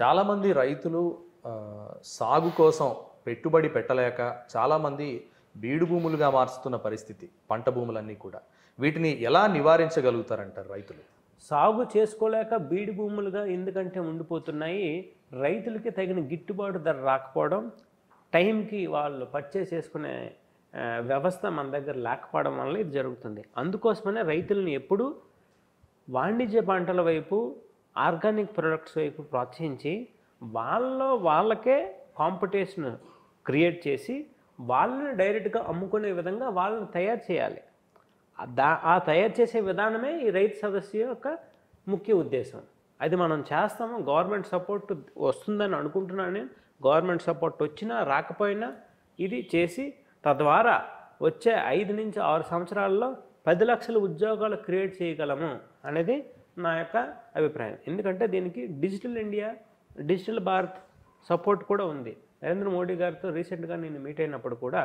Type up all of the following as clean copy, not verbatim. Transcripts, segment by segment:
చాలామంది రైతులు సాగు కోసం పెట్టుబడి పెట్టలేక చాలామంది బీడు భూములుగా మార్చుతున్న పరిస్థితి పంట భూములన్నీ కూడా. వీటిని ఎలా నివారించగలుగుతారంటారు రైతులు? సాగు చేసుకోలేక బీడు భూములుగా ఎందుకంటే ఉండిపోతున్నాయి. రైతులకి తగిన గిట్టుబాటు ధర రాకపోవడం, టైంకి వాళ్ళు పర్చేస్ చేసుకునే వ్యవస్థ మన దగ్గర లేకపోవడం వల్ల ఇది జరుగుతుంది. అందుకోసమనే రైతులను ఎప్పుడూ వాణిజ్య పంటల వైపు, ఆర్గానిక్ ప్రొడక్ట్స్ వైపు ప్రోత్సహించి వాళ్ళకే కాంపిటీషన్ క్రియేట్ చేసి వాళ్ళని డైరెక్ట్గా అమ్ముకునే విధంగా వాళ్ళని తయారు చేయాలి. ఆ తయారు చేసే విధానమే ఈ రైతు సదస్సు యొక్క ముఖ్య ఉద్దేశం. అది మనం చేస్తాము. గవర్నమెంట్ సపోర్ట్ వస్తుందని అనుకుంటున్నాను నేను. గవర్నమెంట్ సపోర్ట్ వచ్చినా రాకపోయినా ఇది చేసి తద్వారా వచ్చే 5 నుంచి 6 సంవత్సరాల్లో 10 లక్షల ఉద్యోగాలు క్రియేట్ చేయగలము అనేది నా యొక్క అభిప్రాయం. ఎందుకంటే దీనికి digital India, digital Bharat support కూడా ఉంది. నరేంద్ర మోడీ గారితో రీసెంట్గా నేను మీట్ అయినప్పుడు కూడా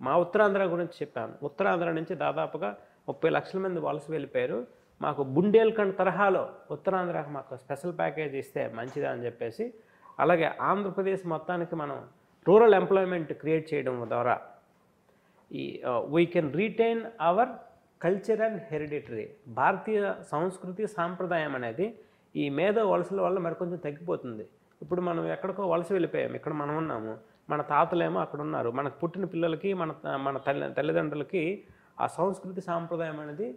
మా ఉత్తరాంధ్ర గురించి చెప్పాను. ఉత్తరాంధ్ర నుంచి దాదాపుగా 30 లక్షల మంది వలస వెళ్ళిపోయారు. మాకు బుండేల్ఖండ్ తరహాలో ఉత్తరాంధ్రకు మాకు స్పెషల్ ప్యాకేజ్ ఇస్తే మంచిదా అని చెప్పేసి, అలాగే ఆంధ్రప్రదేశ్ మొత్తానికి మనం రూరల్ ఎంప్లాయ్మెంట్ క్రియేట్ చేయడం ద్వారా we can retain our culture and heredity. భారతీయ సంస్కృతి సాంప్రదాయం అనేది ఈ మేధో వలసల వల్ల మరికొంచెం తగ్గిపోతుంది. ఇప్పుడు మనం ఎక్కడికో వలస వెళ్ళిపోయాము, ఇక్కడ మనం ఉన్నాము, మన తాతలేమో అక్కడ ఉన్నారు. మనకు పుట్టిన పిల్లలకి మన తల్లిదండ్రులకి ఆ సంస్కృతి సాంప్రదాయం అనేది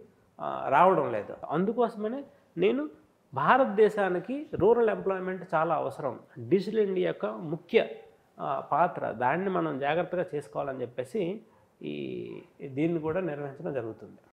రావడం లేదు. అందుకోసమనే నేను భారతదేశానికి రూరల్ ఎంప్లాయ్మెంట్ చాలా అవసరం. డిజిటల్ ఇండియా యొక్క ముఖ్య పాత్ర, దాన్ని మనం జాగ్రత్తగా చేసుకోవాలని చెప్పేసి దీన్ని కూడా నిర్వహించడం జరుగుతుంది.